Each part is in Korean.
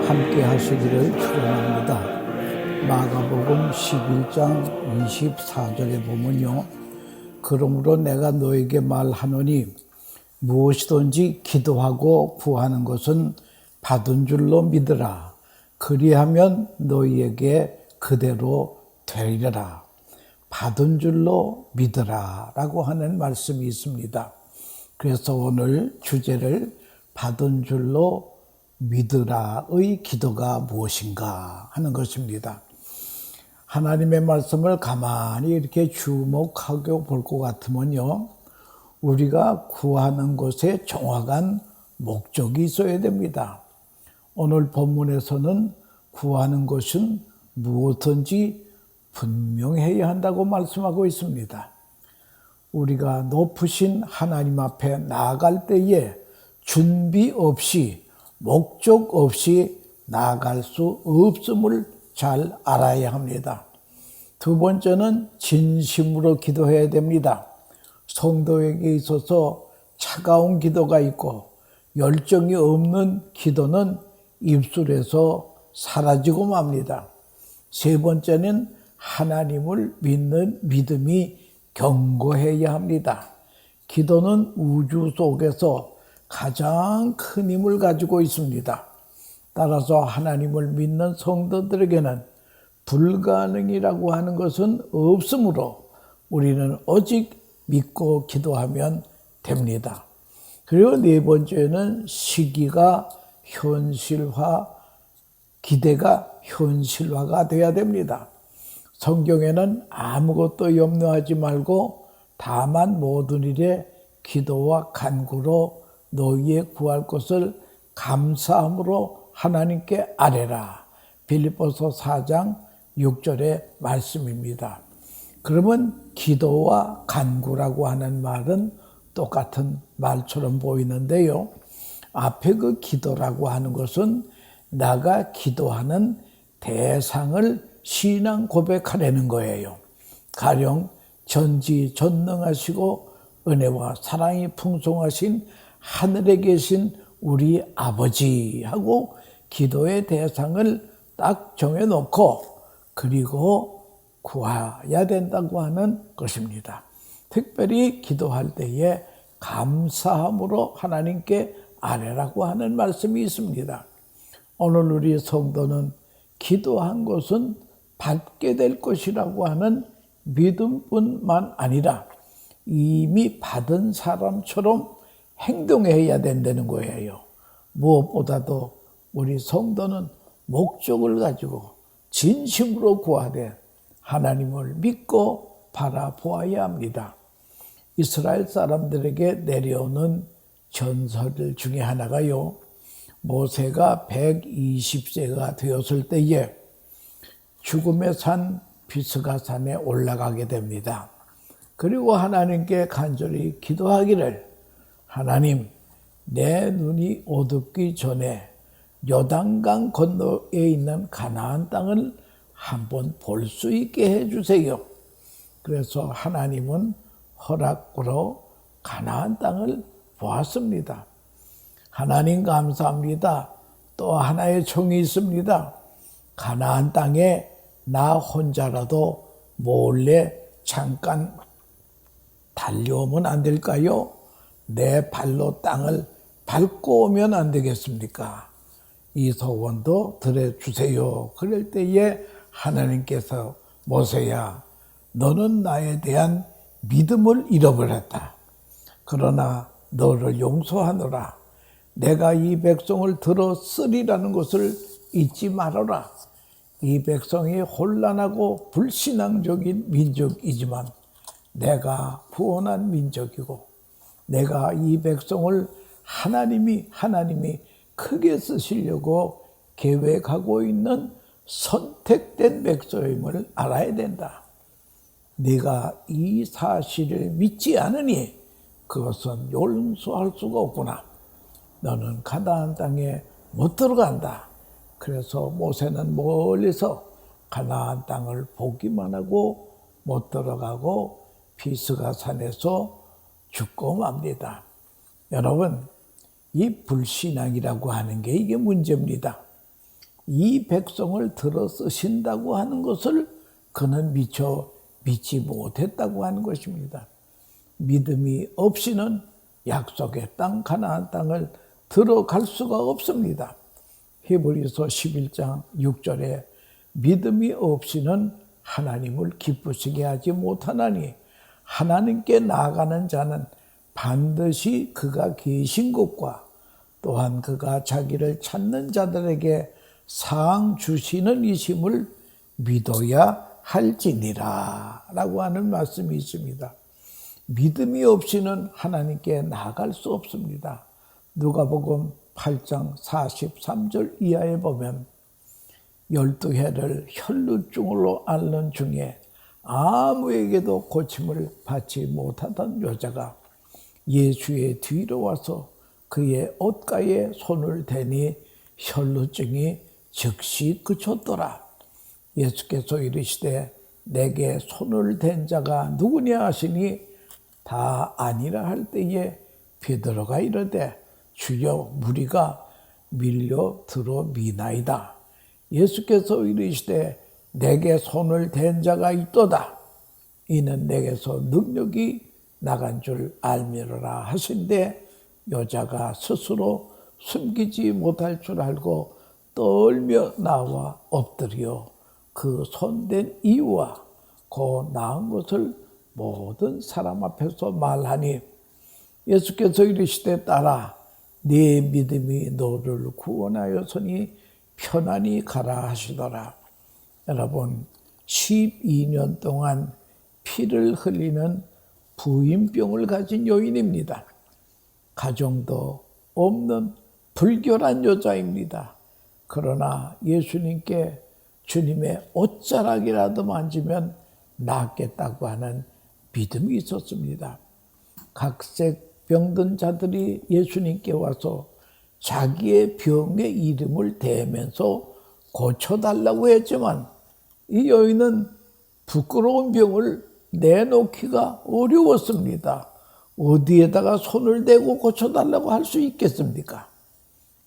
함께 하시기를 축원합니다. 마가복음 11장 24절에 보면요. 그러므로 내가 너에게 말하노니 무엇이든지 기도하고 구하는 것은 받은 줄로 믿으라. 그리하면 너희에게 그대로 되리라. 받은 줄로 믿으라 라고 하는 말씀이 있습니다. 그래서 오늘 주제를 받은 줄로 믿으라의 기도가 무엇인가 하는 것입니다. 하나님의 말씀을 가만히 이렇게 주목하고 볼 것 같으면요, 우리가 구하는 것에 정확한 목적이 있어야 됩니다. 오늘 본문에서는 구하는 것은 무엇든지 분명해야 한다고 말씀하고 있습니다. 우리가 높으신 하나님 앞에 나아갈 때에 준비 없이 목적 없이 나아갈 수 없음을 잘 알아야 합니다. 두 번째는 진심으로 기도해야 됩니다. 성도에게 있어서 차가운 기도가 있고 열정이 없는 기도는 입술에서 사라지고 맙니다. 세 번째는 하나님을 믿는 믿음이 견고해야 합니다. 기도는 우주 속에서 가장 큰 힘을 가지고 있습니다. 따라서 하나님을 믿는 성도들에게는 불가능이라고 하는 것은 없으므로 우리는 오직 믿고 기도하면 됩니다. 그리고 네 번째는 시기가 현실화, 기대가 현실화가 되어야 됩니다. 성경에는 아무것도 염려하지 말고 다만 모든 일에 기도와 간구로 너희의 구할 것을 감사함으로 하나님께 아뢰라. 빌립보서 4장 6절의 말씀입니다. 그러면 기도와 간구라고 하는 말은 똑같은 말처럼 보이는데요. 앞에 그 기도라고 하는 것은 나가 기도하는 대상을 신앙 고백하려는 거예요. 가령 전지전능하시고 은혜와 사랑이 풍성하신 하늘에 계신 우리 아버지하고 기도의 대상을 딱 정해놓고 그리고 구해야 된다고 하는 것입니다. 특별히 기도할 때에 감사함으로 하나님께 아뢰라고 하는 말씀이 있습니다. 오늘 우리 성도는 기도한 것은 받게 될 것이라고 하는 믿음뿐만 아니라 이미 받은 사람처럼 행동해야 된다는 거예요. 무엇보다도 우리 성도는 목적을 가지고 진심으로 구하되 하나님을 믿고 바라보아야 합니다. 이스라엘 사람들에게 내려오는 전설 중에 하나가요. 모세가 120세가 되었을 때에 죽음의 산 비스가산에 올라가게 됩니다. 그리고 하나님께 간절히 기도하기를 하나님, 내 눈이 어둡기 전에 요단강 건너에 있는 가나안 땅을 한번 볼 수 있게 해주세요. 그래서 하나님은 허락으로 가나안 땅을 보았습니다. 하나님 감사합니다. 또 하나의 총이 있습니다. 가나안 땅에 나 혼자라도 몰래 잠깐 달려오면 안 될까요? 내 발로 땅을 밟고 오면 안 되겠습니까? 이 소원도 들어주세요. 그럴 때에 하나님께서 모세야, 너는 나에 대한 믿음을 잃어버렸다. 그러나 너를 용서하노라. 내가 이 백성을 들어 쓰리라는 것을 잊지 말아라. 이 백성이 혼란하고 불신앙적인 민족이지만 내가 구원한 민족이고 내가 이 백성을 하나님이 크게 쓰시려고 계획하고 있는 선택된 백성임을 알아야 된다. 네가 이 사실을 믿지 않으니 그것은 용서할 수가 없구나. 너는 가나안 땅에 못 들어간다. 그래서 모세는 멀리서 가나안 땅을 보기만 하고 못 들어가고 비스가산에서 죽고 맙니다. 여러분, 이 불신앙이라고 하는 게 이게 문제입니다. 이 백성을 들어 쓰신다고 하는 것을 그는 미처 믿지 못했다고 하는 것입니다. 믿음이 없이는 약속의 땅 가나안 땅을 들어갈 수가 없습니다. 히브리서 11장 6절에 믿음이 없이는 하나님을 기쁘시게 하지 못하나니 하나님께 나아가는 자는 반드시 그가 계신 곳과 또한 그가 자기를 찾는 자들에게 상 주시는 이심을 믿어야 할지니라 라고 하는 말씀이 있습니다. 믿음이 없이는 하나님께 나아갈 수 없습니다. 누가복음 8장 43절 이하에 보면 12해를 혈루증으로 앓는 중에 아무에게도 고침을 받지 못하던 여자가 예수의 뒤로 와서 그의 옷가에 손을 대니 혈루증이 즉시 그쳤더라. 예수께서 이르시되 내게 손을 댄 자가 누구냐 하시니 다 아니라 할 때에 베드로가 이르되 주여 무리가 밀려 들어 미나이다. 예수께서 이르시되 내게 손을 댄 자가 있도다. 이는 내게서 능력이 나간 줄 알미로라 하신데 여자가 스스로 숨기지 못할 줄 알고 떨며 나와 엎드려 그 손댄 이유와 그 나은 것을 모든 사람 앞에서 말하니 예수께서 이르시되 딸아 네 믿음이 너를 구원하였으니 편안히 가라 하시더라. 여러분 12년 동안 피를 흘리는 부인병을 가진 여인입니다. 가정도 없는 불결한 여자입니다. 그러나 예수님께 주님의 옷자락이라도 만지면 낫겠다고 하는 믿음이 있었습니다. 각색 병든 자들이 예수님께 와서 자기의 병의 이름을 대면서 고쳐달라고 했지만 이 여인은 부끄러운 병을 내놓기가 어려웠습니다. 어디에다가 손을 대고 고쳐달라고 할 수 있겠습니까?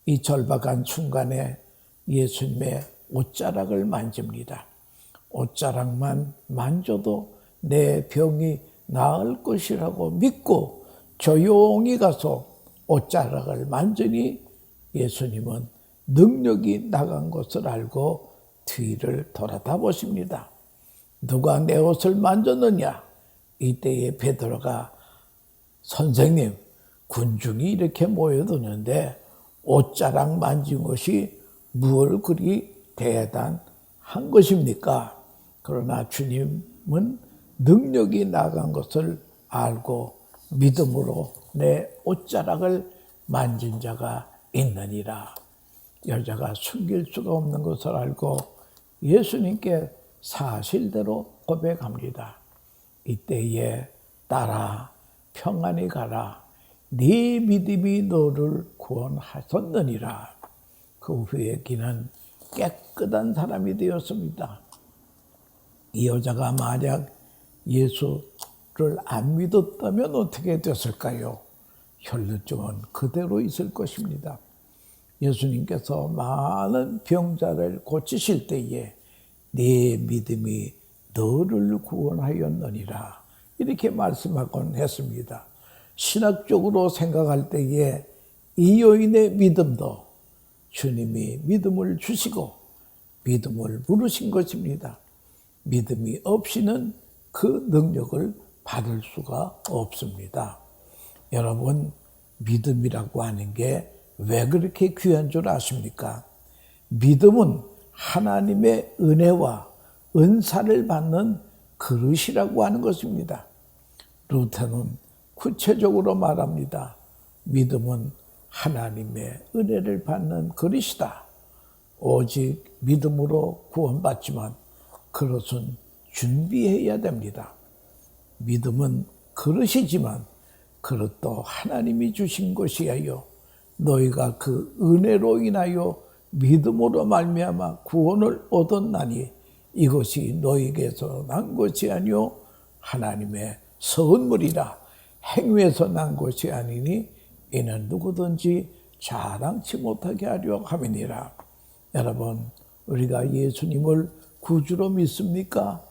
이 절박한 순간에 예수님의 옷자락을 만집니다. 옷자락만 만져도 내 병이 나을 것이라고 믿고 조용히 가서 옷자락을 만지니 예수님은 능력이 나간 것을 알고 뒤를 돌아다 보십니다. 누가 내 옷을 만졌느냐? 이때에 베드로가 선생님, 군중이 이렇게 모여드는데 옷자락 만진 것이 무엇 그리 대단한 것입니까? 그러나 주님은 능력이 나간 것을 알고 믿음으로 내 옷자락을 만진 자가 있느니라. 여자가 숨길 수가 없는 것을 알고 예수님께 사실대로 고백합니다. 이때에 딸아 평안히 가라. 네 믿음이 너를 구원하셨느니라. 그 후에 그는 깨끗한 사람이 되었습니다. 이 여자가 만약 예수를 안 믿었다면 어떻게 됐을까요? 혈루증은 그대로 있을 것입니다. 예수님께서 많은 병자를 고치실 때에 네 믿음이 너를 구원하였느니라 이렇게 말씀하곤 했습니다. 신학적으로 생각할 때에 이 여인의 믿음도 주님이 믿음을 주시고 믿음을 부르신 것입니다. 믿음이 없이는 그 능력을 받을 수가 없습니다. 여러분, 믿음이라고 하는 게 왜 그렇게 귀한 줄 아십니까? 믿음은 하나님의 은혜와 은사를 받는 그릇이라고 하는 것입니다. 루터는 구체적으로 말합니다. 믿음은 하나님의 은혜를 받는 그릇이다. 오직 믿음으로 구원받지만 그릇은 준비해야 됩니다. 믿음은 그릇이지만 그릇도 하나님이 주신 것이에요. 너희가 그 은혜로 인하여 믿음으로 말미암아 구원을 얻었나니 이것이 너희에게서 난 것이 아니요 하나님의 선물이라. 행위에서 난 것이 아니니 이는 누구든지 자랑치 못하게 하려 함이니라. 여러분, 우리가 예수님을 구주로 믿습니까?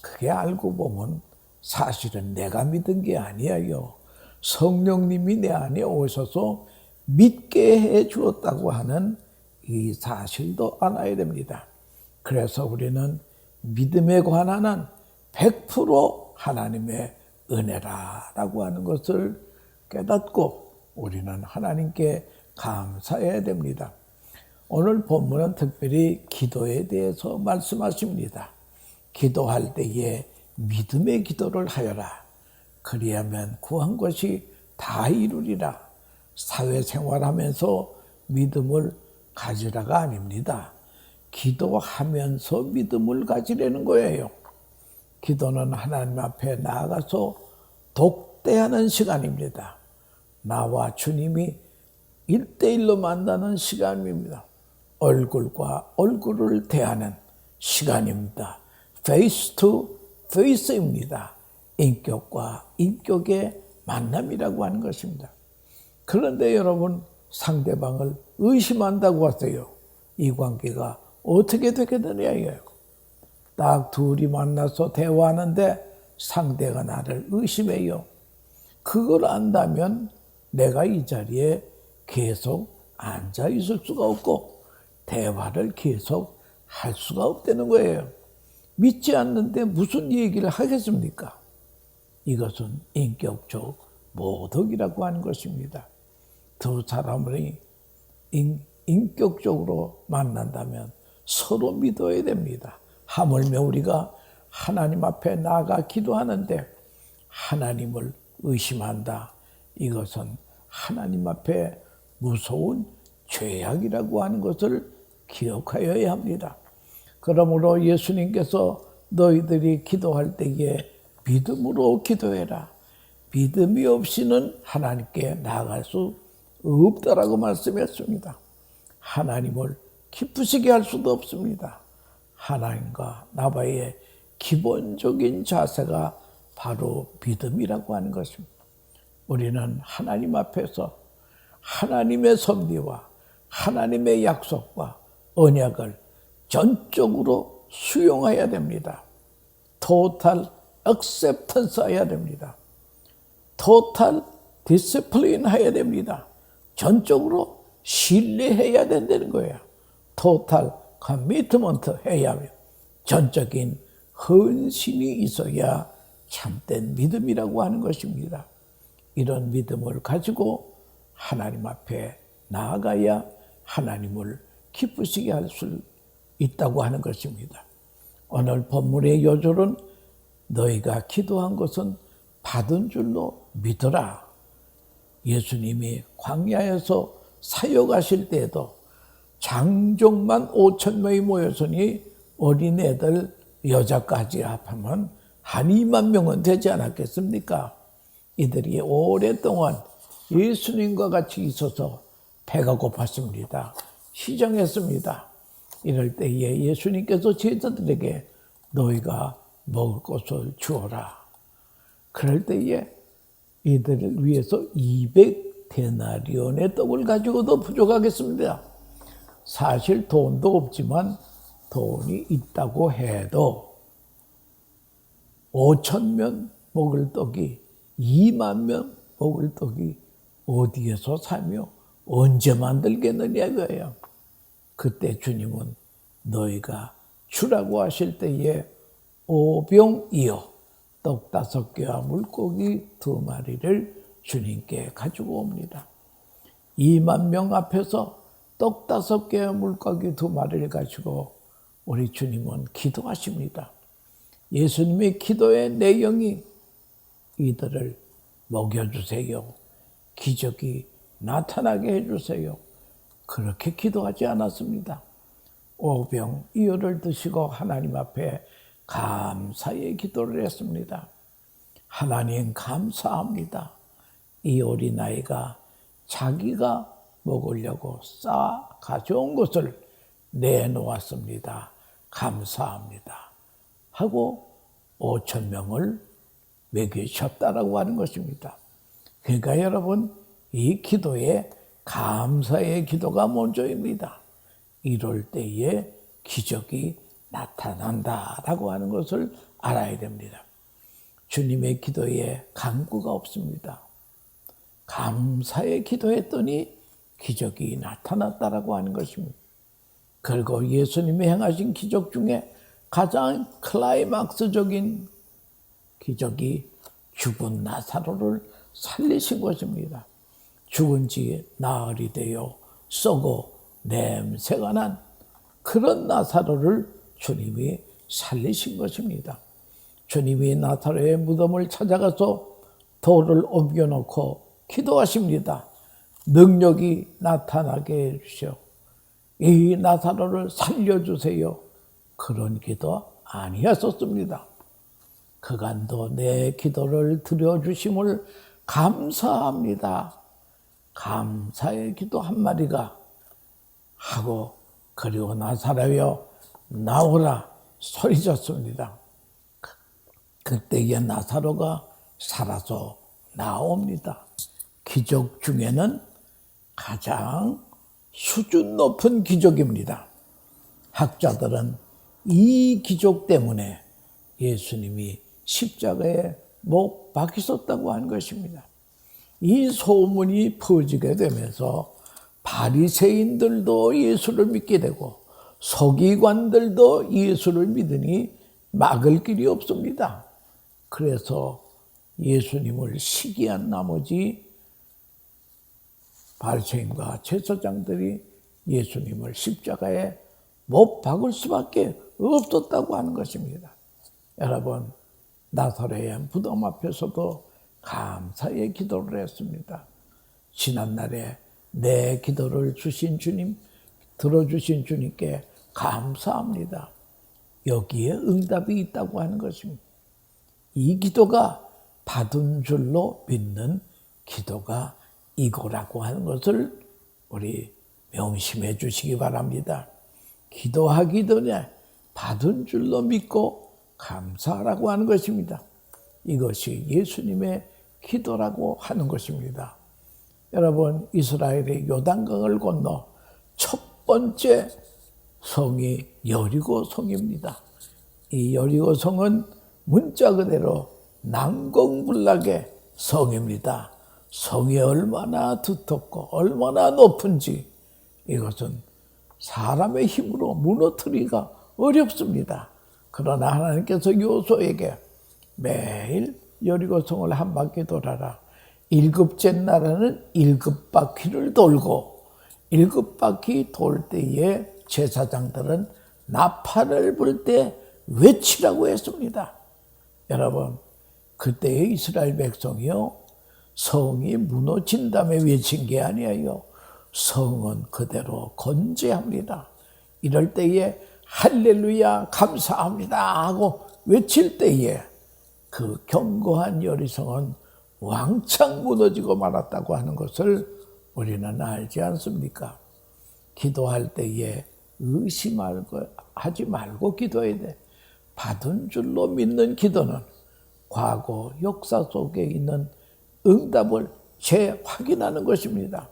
그게 알고 보면 사실은 내가 믿은 게 아니에요. 성령님이 내 안에 오셔서 믿게 해 주었다고 하는 이 사실도 알아야 됩니다. 그래서 우리는 믿음에 관한은 100% 하나님의 은혜라고 하는 것을 깨닫고 우리는 하나님께 감사해야 됩니다. 오늘 본문은 특별히 기도에 대해서 말씀하십니다. 기도할 때에 믿음의 기도를 하여라. 그리하면 구한 것이 다 이루리라. 사회생활하면서 믿음을 가지라가 아닙니다. 기도하면서 믿음을 가지려는 거예요. 기도는 하나님 앞에 나아가서 독대하는 시간입니다. 나와 주님이 1대1로 만나는 시간입니다. 얼굴과 얼굴을 대하는 시간입니다. 페이스 투 페이스입니다. 인격과 인격의 만남이라고 하는 것입니다. 그런데 여러분, 상대방을 의심한다고 하세요. 이 관계가 어떻게 되게 되냐예요. 딱 둘이 만나서 대화하는데 상대가 나를 의심해요. 그걸 안다면 내가 이 자리에 계속 앉아 있을 수가 없고 대화를 계속 할 수가 없다는 거예요. 믿지 않는데 무슨 얘기를 하겠습니까? 이것은 인격적 모독이라고 하는 것입니다. 두 사람이 인격적으로 만난다면 서로 믿어야 됩니다. 하물며 우리가 하나님 앞에 나아가 기도하는데 하나님을 의심한다. 이것은 하나님 앞에 무서운 죄악이라고 하는 것을 기억하여야 합니다. 그러므로 예수님께서 너희들이 기도할 때에 믿음으로 기도해라. 믿음이 없이는 하나님께 나아갈 수 없다라고 말씀했습니다. 하나님을 기쁘시게 할 수도 없습니다. 하나님과 나와의 기본적인 자세가 바로 믿음이라고 하는 것입니다. 우리는 하나님 앞에서 하나님의 섭리와 하나님의 약속과 언약을 전적으로 수용해야 됩니다. 토탈 액셉턴스 해야 됩니다. 토탈 디스플린 해야 됩니다. 전적으로 신뢰해야 된다는 거예요. 토탈 커미트먼트 해야 하며 전적인 헌신이 있어야 참된 믿음이라고 하는 것입니다. 이런 믿음을 가지고 하나님 앞에 나아가야 하나님을 기쁘시게 할 수 있다고 하는 것입니다. 오늘 본문의 요절은 너희가 기도한 것은 받은 줄로 믿어라. 예수님이 광야에서 사역하실 때에도 장족만 5,000명이 모였으니 어린애들 여자까지 합하면 한 2만 명은 되지 않았겠습니까? 이들이 오랫동안 예수님과 같이 있어서 배가 고팠습니다. 시장했습니다. 이럴 때에 예수님께서 제자들에게 너희가 먹을 것을 주어라. 그럴 때에 이들을 위해서 200데나리온의 떡을 가지고도 부족하겠습니다. 사실 돈도 없지만 돈이 있다고 해도 5,000명 먹을 떡이 2만 명 먹을 떡이 어디에서 사며 언제 만들겠느냐 이거예요. 그때 주님은 너희가 주라고 하실 때에 5병이요 떡 5개와 물고기 2마리를 주님께 가지고 옵니다. 2만 명 앞에서 떡 5개와 물고기 2마리를 가지고 우리 주님은 기도하십니다. 예수님의 기도의 내용이 이들을 먹여주세요. 기적이 나타나게 해주세요. 그렇게 기도하지 않았습니다. 오병이어를 드시고 하나님 앞에 감사의 기도를 했습니다. 하나님 감사합니다. 이 어린아이가 자기가 먹으려고 싸 가져온 것을 내놓았습니다. 감사합니다. 하고 5,000명을 먹이셨다라고 하는 것입니다. 그러니까 여러분, 이 기도에 감사의 기도가 먼저입니다. 이럴 때에 기적이 나타난다라고 하는 것을 알아야 됩니다. 주님의 기도에 강구가 없습니다. 감사의 기도했더니 기적이 나타났다라고 하는 것입니다. 그리고 예수님이 행하신 기적 중에 가장 클라이막스적인 기적이 죽은 나사로를 살리신 것입니다. 죽은 지 나흘이 되어 썩어 냄새가 난 그런 나사로를 주님이 살리신 것입니다. 주님이 나사로의 무덤을 찾아가서 돌을 옮겨놓고 기도하십니다. 능력이 나타나게 해주시오. 이 나사로를 살려주세요. 그런 기도 아니었었습니다. 그간도 내 기도를 들어주심을 감사합니다. 감사의 기도 한마디가 하고 그리고 나사로여 나오라 소리쳤습니다. 그때에 나사로가 살아서 나옵니다. 기적 중에는 가장 수준 높은 기적입니다. 학자들은 이 기적 때문에 예수님이 십자가에 못 박히셨다고 한 것입니다. 이 소문이 퍼지게 되면서 바리새인들도 예수를 믿게 되고 서기관들도 예수를 믿으니 막을 길이 없습니다. 그래서 예수님을 시기한 나머지 바리새인과 제사장들이 예수님을 십자가에 못 박을 수밖에 없었다고 하는 것입니다. 여러분, 나사로의 무덤 앞에서도 감사의 기도를 했습니다. 지난날에 내 기도를 주신 주님, 들어주신 주님께 감사합니다. 여기에 응답이 있다고 하는 것입니다. 이 기도가 받은 줄로 믿는 기도가 이거라고 하는 것을 우리 명심해 주시기 바랍니다. 기도하기 전에 받은 줄로 믿고 감사하라고 하는 것입니다. 이것이 예수님의 기도라고 하는 것입니다. 여러분, 이스라엘의 요단강을 건너 첫 번째 성이 여리고 성입니다. 이 여리고 성은 문자 그대로 난공불락의 성입니다. 성이 얼마나 두텁고 얼마나 높은지 이것은 사람의 힘으로 무너뜨리기가 어렵습니다. 그러나 하나님께서 요소에게 매일 여리고성을 한 바퀴 돌아라. 일곱째 날에는 일곱 바퀴를 돌고 일곱 바퀴 돌 때에 제사장들은 나팔을 불 때 외치라고 했습니다. 여러분, 그때의 이스라엘 백성이요, 성이 무너진 다음에 외친 게 아니에요. 성은 그대로 건재합니다. 이럴 때에 할렐루야 감사합니다 하고 외칠 때에 그 견고한 여리성은 왕창 무너지고 말았다고 하는 것을 우리는 알지 않습니까? 기도할 때에 하지 말고 기도해야 돼. 받은 줄로 믿는 기도는 과거 역사 속에 있는 응답을 재확인하는 것입니다.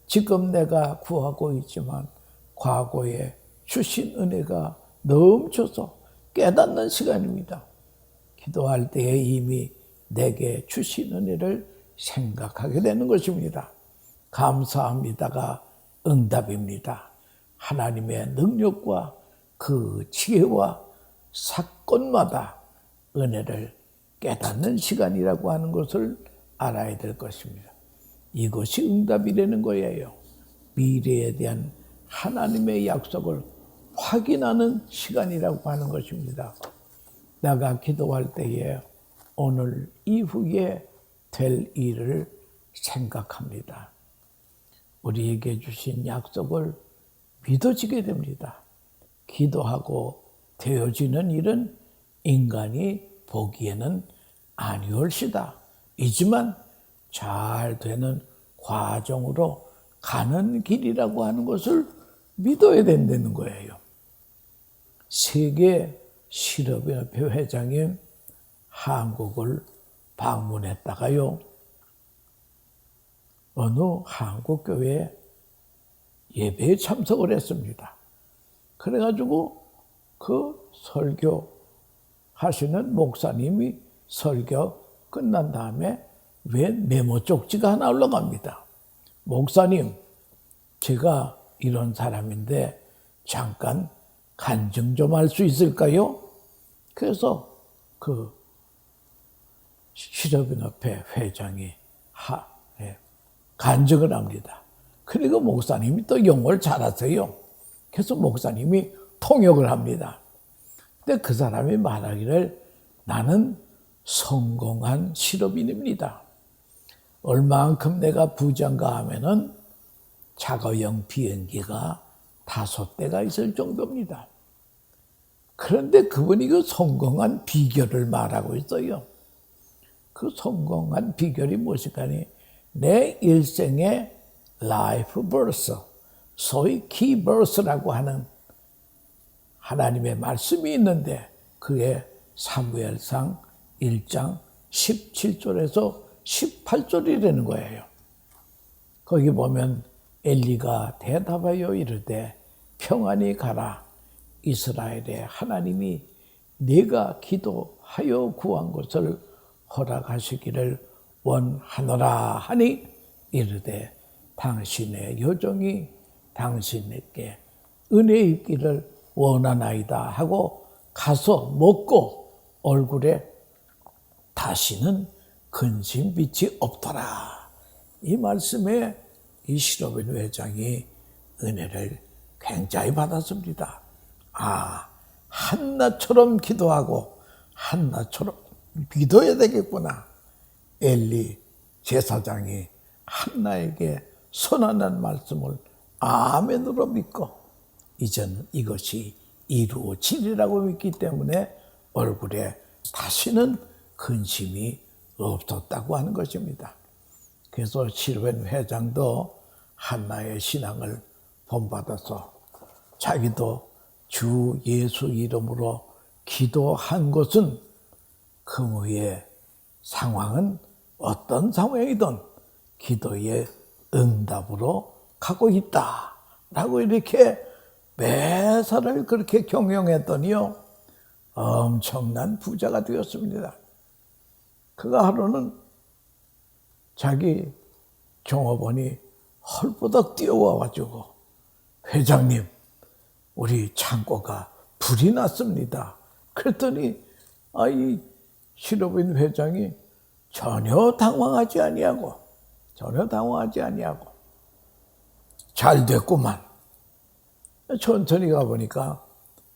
지금 내가 구하고 있지만 과거에 주신 은혜가 넘쳐서 깨닫는 시간입니다. 기도할 때에 이미 내게 주신 은혜를 생각하게 되는 것입니다. 감사합니다가 응답입니다. 하나님의 능력과 그 지혜와 사건마다 은혜를 깨닫는 시간이라고 하는 것을 알아야 될 것입니다. 이것이 응답이라는 거예요. 미래에 대한 하나님의 약속을 확인하는 시간이라고 하는 것입니다. 내가 기도할 때에 오늘 이후에 될 일을 생각합니다. 우리에게 주신 약속을 믿어지게 됩니다. 기도하고 되어지는 일은 인간이 보기에는 아니올시다. 이지만 잘 되는 과정으로 가는 길이라고 하는 것을 믿어야 된다는 거예요. 세계 실업협회 회장이 한국을 방문했다가요, 어느 한국교회 예배에 참석을 했습니다. 그래가지고 그 설교 하시는 목사님이 설교 끝난 다음에 웬 메모 쪽지가 하나 올라갑니다. 목사님, 제가 이런 사람인데 잠깐 간증 좀 할 수 있을까요? 그래서 그 실업인협회 회장이 간증을 합니다. 그리고 목사님이 또 영어를 잘하세요. 그래서 목사님이 통역을 합니다. 근데 그 사람이 말하기를 나는 성공한 실업인입니다. 얼마만큼 내가 부자인가 하면은 자가용 비행기가 5대가 있을 정도입니다. 그런데 그분이 그 성공한 비결을 말하고 있어요. 그 성공한 비결이 무엇일까니? 내 일생의 라이프 버스, 소위 키 버스라고 하는 하나님의 말씀이 있는데 그게 사무엘상 1장 17절에서 18절이라는 거예요. 거기 보면 엘리가 대답하여 이르되 평안히 가라. 이스라엘의 하나님이 네가 기도하여 구한 것을 허락하시기를 원하노라 하니 이르되 당신의 여종이 당신에게 은혜 있기를 원하나이다 하고 가서 먹고 얼굴에 다시는 근심빛이 없더라. 이 말씀에 이 실업인 회장이 은혜를 굉장히 받았습니다. 한나처럼 기도하고 한나처럼 믿어야 되겠구나. 엘리 제사장이 한나에게 선언한 말씀을 아멘으로 믿고 이제는 이것이 이루어지리라고 믿기 때문에 얼굴에 다시는 근심이 없었다고 하는 것입니다. 그래서 실업인 회장도 한나의 신앙을 본받아서 자기도 주 예수 이름으로 기도한 것은 그 후에 상황은 어떤 상황이든 기도의 응답으로 가고 있다라고 이렇게 매사를 그렇게 경영했더니요 엄청난 부자가 되었습니다. 그가 하루는 자기 종업원이 헐버덕 뛰어와가지고 회장님 우리 창고가 불이 났습니다. 그랬더니 이 실업인 회장이 전혀 당황하지 아니하고 잘 됐구만. 천천히 가보니까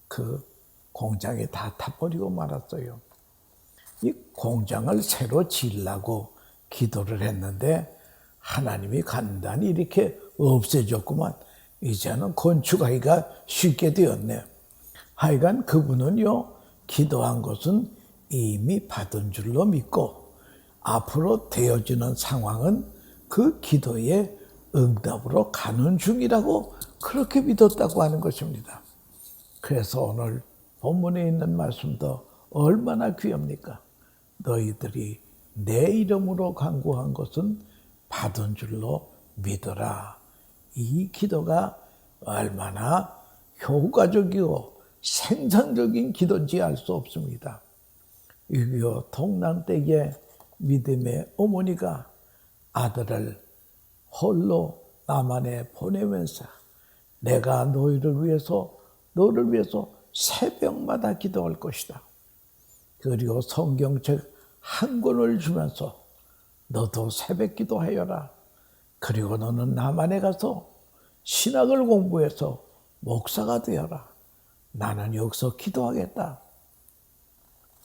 그 공장이 다 타버리고 말았어요. 이 공장을 새로 지으려고 기도를 했는데 하나님이 간단히 이렇게 없애줬구만. 이제는 건축하기가 쉽게 되었네. 하여간 그분은요 기도한 것은 이미 받은 줄로 믿고 앞으로 되어지는 상황은 그 기도의 응답으로 가는 중이라고 그렇게 믿었다고 하는 것입니다. 그래서 오늘 본문에 있는 말씀도 얼마나 귀합니까? 너희들이 내 이름으로 간구한 것은 받은 줄로 믿어라. 이 기도가 얼마나 효과적이고 생산적인 기도인지 알 수 없습니다. 6.25 동란 때에 믿음의 어머니가 아들을 홀로 남한에 보내면서 내가 너를 위해서 새벽마다 기도할 것이다. 그리고 성경책 한 권을 주면서 너도 새벽 기도하여라. 그리고 너는 남한에 가서 신학을 공부해서 목사가 되어라. 나는 여기서 기도하겠다.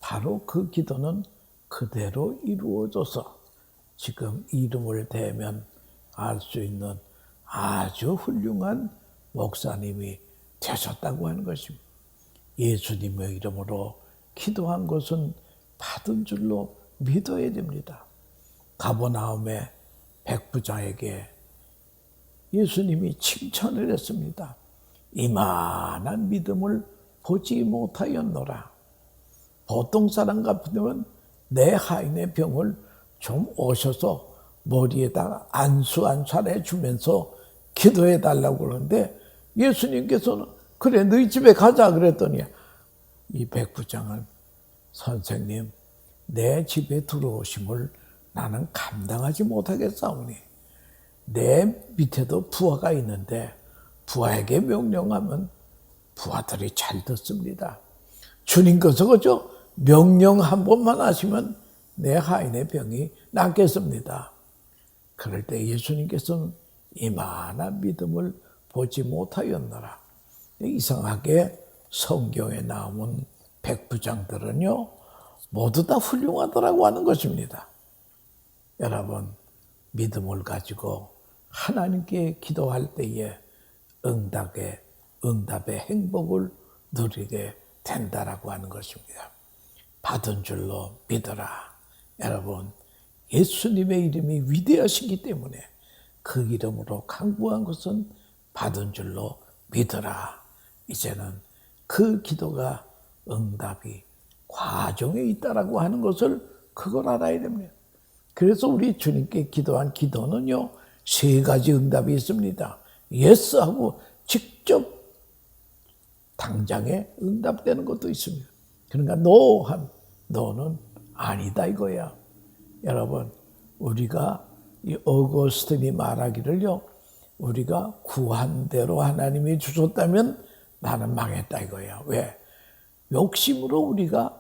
바로 그 기도는 그대로 이루어져서 지금 이름을 대면 알 수 있는 아주 훌륭한 목사님이 되셨다고 하는 것입니다. 예수님의 이름으로 기도한 것은 받은 줄로 믿어야 됩니다. 가버나움의 백부장에게 예수님이 칭찬을 했습니다. 이만한 믿음을 보지 못하였노라. 보통 사람 같으면 내 하인의 병을 좀 오셔서 머리에다가 안수 한 차례 주면서 기도해 달라고 그러는데 예수님께서는 그래 너희 집에 가자 그랬더니 이 백부장은 선생님 내 집에 들어오심을 나는 감당하지 못하겠사오니 내 밑에도 부하가 있는데 부하에게 명령하면 부하들이 잘 듣습니다. 주님께서 그저 명령 한 번만 하시면 내 하인의 병이 낫겠습니다. 그럴 때 예수님께서는 이만한 믿음을 보지 못하였노라. 이상하게 성경에 나오는 백부장들은요 모두 다 훌륭하더라고 하는 것입니다. 여러분 믿음을 가지고 하나님께 기도할 때에 응답의 행복을 누리게 된다라고 하는 것입니다. 받은 줄로 믿어라. 여러분 예수님의 이름이 위대하시기 때문에 그 이름으로 강구한 것은 받은 줄로 믿어라. 이제는 그 기도가 응답이 과정에 있다라고 하는 것을 그걸 알아야 됩니다. 그래서 우리 주님께 기도한 기도는요 3가지 응답이 있습니다. 예스하고 직접 당장에 응답되는 것도 있습니다. 그러니까 너는 아니다 이거야. 여러분 우리가 이 어거스틴이 말하기를요 우리가 구한 대로 하나님이 주셨다면 나는 망했다 이거야. 왜? 욕심으로 우리가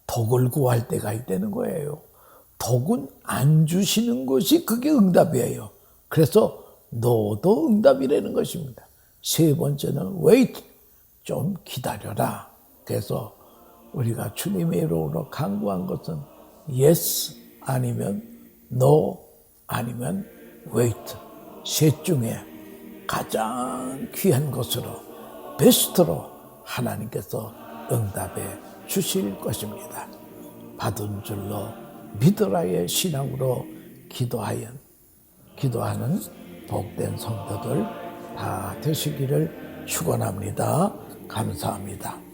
덕을 구할 때가 있다는 거예요. 덕은 안 주시는 것이 그게 응답이에요. 그래서 너도 응답이라는 것입니다. 3번째는 wait, 좀 기다려라. 그래서 우리가 주님의 이름으로 간구한 것은 yes 아니면 no 아니면 wait. 셋 중에 가장 귀한 것으로 베스트로 하나님께서 응답해 주실 것입니다. 받은 줄로 믿으라의 신앙으로 기도하는 복된 성도들 다 되시기를 축원합니다. 감사합니다.